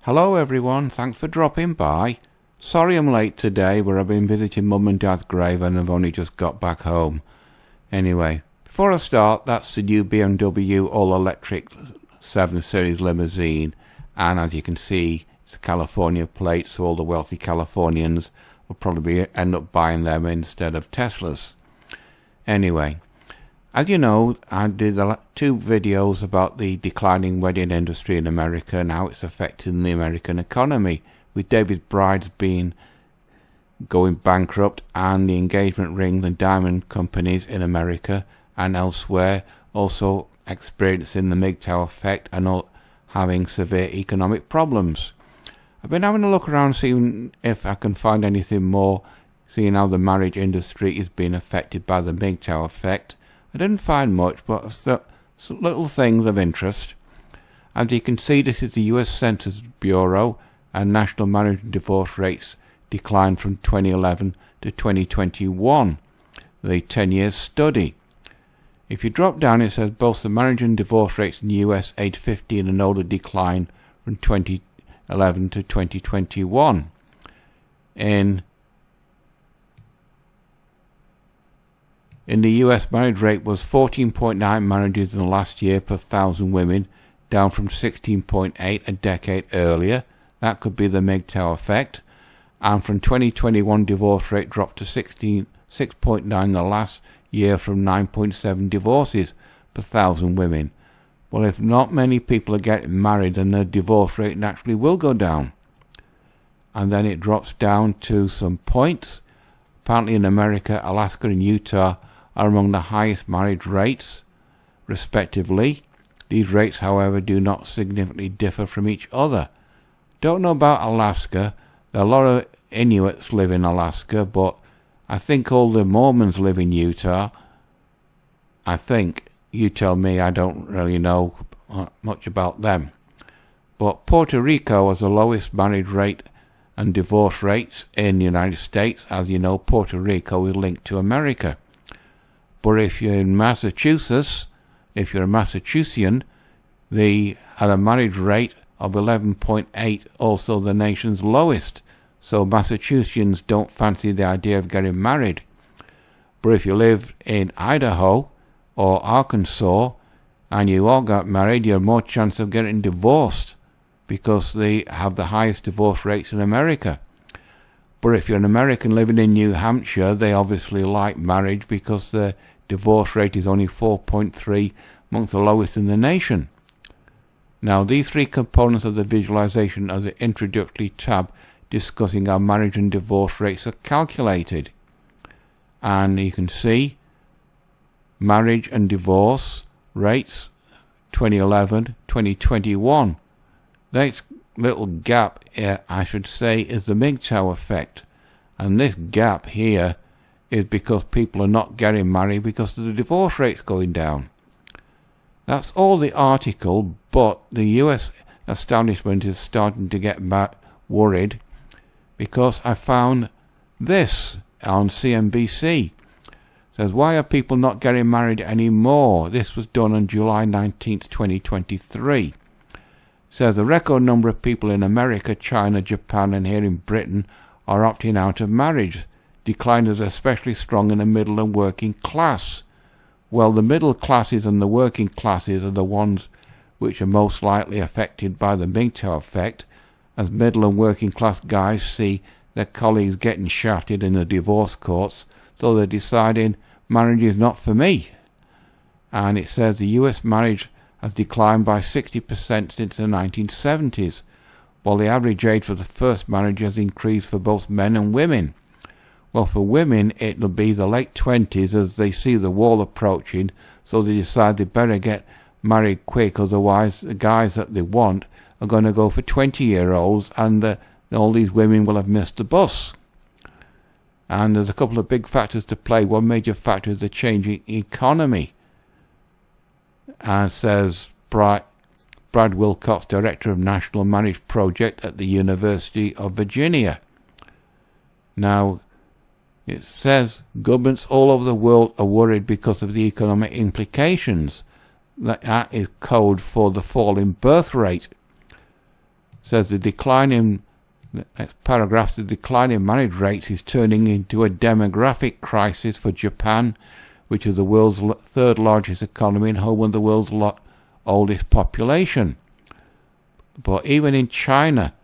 Hello everyone, thanks for dropping by. Sorry I'm late today, but I've been visiting Mum and Dad's grave and I've only just got back home. Anyway, before I start, that's the new BMW all-electric 7 Series limousine, and as you can see, it's a California plate, so all the wealthy Californians will probably end up buying them instead of Teslas. Anyway, as you know, I did 2 videos about the declining wedding industry in America and how it's affecting the American economy, with David Bride's going bankrupt and the engagement ring and diamond companies in America and elsewhere also experiencing the MGTOW effect and having severe economic problems. I've been having a look around seeing if I can find anything more, seeing how the marriage industry is being affected by the MGTOW effect. I didn't find much, but some little things of interest. As you can see, this is the US Census Bureau, and national marriage and divorce rates declined from 2011 to 2021, the 10-year study. If you drop down, it says both the marriage and divorce rates in the US age 15 and older declined from 2011 to 2021. In the US, marriage rate was 14.9 marriages in the last year per 1,000 women, down from 16.8 a decade earlier. That could be the MGTOW effect. And from 2021, divorce rate dropped to 6.9 the last year from 9.7 divorces per 1,000 women. Well, if not many people are getting married, then the divorce rate naturally will go down. And then it drops down to some points. Apparently in America, Alaska and Utah are among the highest marriage rates, respectively. These rates, however, do not significantly differ from each other. Don't know about Alaska. There are a lot of Inuits live in Alaska, but I think all the Mormons live in Utah. I think. You tell me, I don't really know much about them. But Puerto Rico has the lowest marriage rate and divorce rates in the United States. As you know, Puerto Rico is linked to America. But if you're in Massachusetts, if you're a Massachusettsian, they had a marriage rate of 11.8, also the nation's lowest. So Massachusettsians don't fancy the idea of getting married. But if you live in Idaho or Arkansas and you all got married, you have more chance of getting divorced because they have the highest divorce rates in America. But if you're an American living in New Hampshire, they obviously like marriage because the divorce rate is only 4.3, amongst the lowest in the nation. Now, these 3 components of the visualization are the introductory tab discussing how marriage and divorce rates are calculated. And you can see marriage and divorce rates 2011, 2021. This little gap here, I should say, is the MGTOW effect. And this gap here is because people are not getting married because of the divorce rates going down. That's all the article, but the US establishment is starting to get worried because I found this on CNBC. It says, why are people not getting married anymore? This was done on July 19th, 2023. It says a record number of people in America, China, Japan and here in Britain are opting out of marriage. Decline is especially strong in the middle and working class. Well, the middle classes and the working classes are the ones which are most likely affected by the MGTOW effect, as middle and working class guys see their colleagues getting shafted in the divorce courts, so they're deciding marriage is not for me. And it says the US marriage has declined by 60% since the 1970s, while the average age for the first marriage has increased for both men and women. Well, for women, it'll be the late 20s as they see the wall approaching, so they decide they better get married quick, otherwise the guys that they want are going to go for 20-year-olds and all these women will have missed the bus. And there's a couple of big factors to play. One major factor is the changing economy. And says Brad Wilcox, Director of National Marriage Project at the University of Virginia. Now, it says governments all over the world are worried because of the economic implications. That is code for the fall in birth rate. says the next paragraph, the decline in marriage rates is turning into a demographic crisis for Japan, which is the world's third largest economy and home of the world's oldest population. But even in China,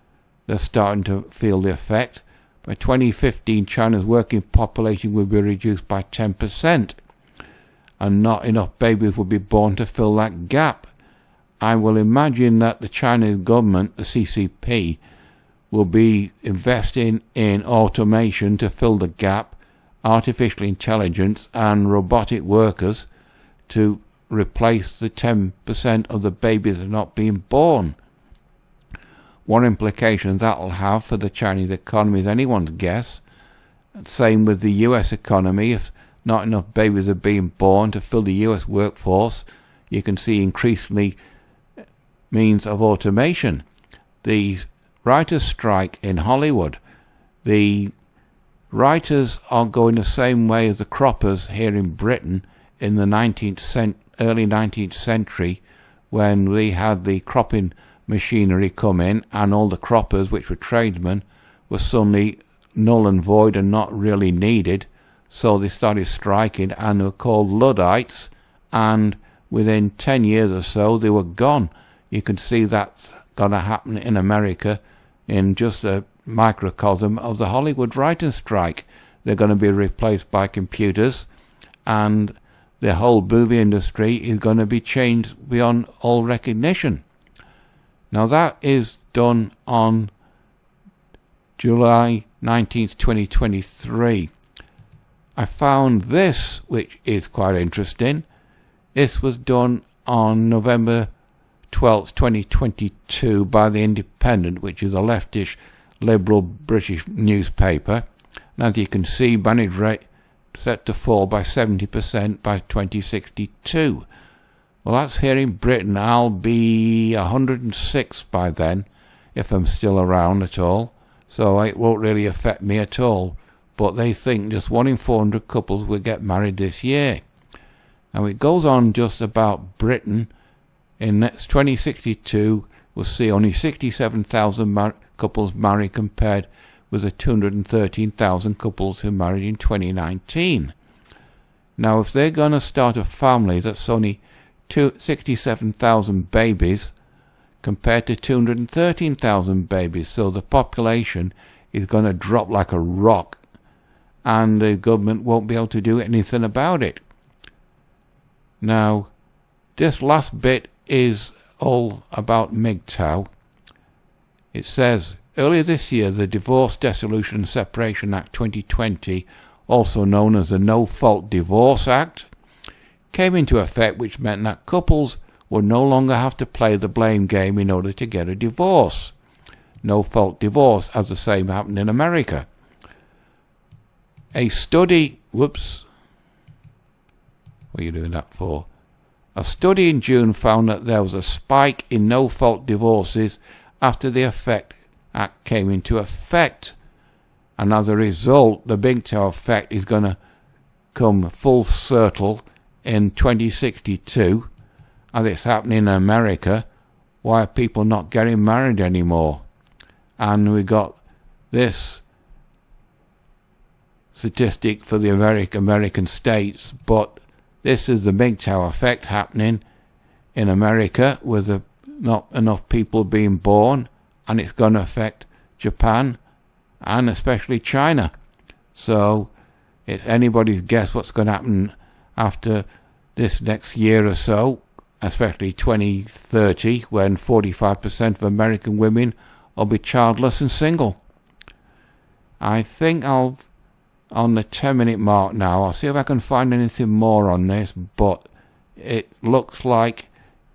they're starting to feel the effect. By 2015, China's working population will be reduced by 10%, and not enough babies will be born to fill that gap. I will imagine that the Chinese government, the CCP, will be investing in automation to fill the gap, artificial intelligence and robotic workers to replace the 10% of the babies that are not being born. What implications that will have for the Chinese economy is anyone's guess. Same with the US economy. If not enough babies are being born to fill the US workforce, you can see increasingly means of automation. The writers' strike in Hollywood. The writers are going the same way as the croppers here in Britain in the early 19th century, when we had the cropping machinery come in and all the croppers, which were tradesmen, were suddenly null and void and not really needed. So they started striking and they were called Luddites, and within 10 years or so they were gone. You can see that's going to happen in America in just a microcosm of the Hollywood writers' strike. They're going to be replaced by computers, and the whole movie industry is going to be changed beyond all recognition. Now that is done on July 19th, 2023. I found this, which is quite interesting. This was done on November 12th, 2022 by The Independent, which is a leftish, liberal British newspaper. And as you can see, marriage rate set to fall by 70% by 2062. Well, that's here in Britain. I'll be 106 by then, if I'm still around at all. So it won't really affect me at all. But they think just 1 in 400 couples will get married this year. Now it goes on just about Britain. In next 2062, we'll see only 67,000 couples married compared with the 213,000 couples who married in 2019. Now, if they're going to start a family, that's only 67,000 babies compared to 213,000 babies. So the population is going to drop like a rock, and the government won't be able to do anything about it. Now, this last bit is all about MGTOW. It says, earlier this year, the Divorce, Dissolution and Separation Act 2020, also known as the No-Fault Divorce Act, came into effect, which meant that couples would no longer have to play the blame game in order to get a divorce. No-fault divorce, as the same happened in America. A study, what are you doing that for? A study in June found that there was a spike in no-fault divorces after the Act came into effect. And as a result, the MGTOW effect is going to come full circle in 2062, as it's happening in America. Why are people not getting married anymore? And we got this statistic for the American states, but this is the MGTOW effect happening in America with not enough people being born, and it's going to affect Japan and especially China. So it's anybody's guess what's going to happen after this next year or so, especially 2030, when 45% of American women will be childless and single. I think I'll on the 10-minute mark now. I'll see if I can find anything more on this, but it looks like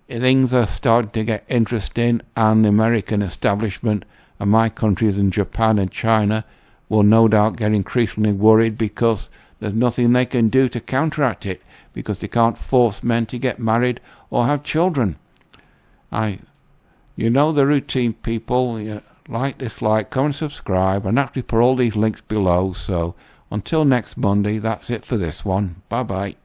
things are starting to get interesting, and the American establishment and my countries in Japan and China will no doubt get increasingly worried, because there's nothing they can do to counteract it, because they can't force men to get married or have children. You know the routine, people. Like, dislike, comment, subscribe, and actually put all these links below. So until next Monday, that's it for this one. Bye bye.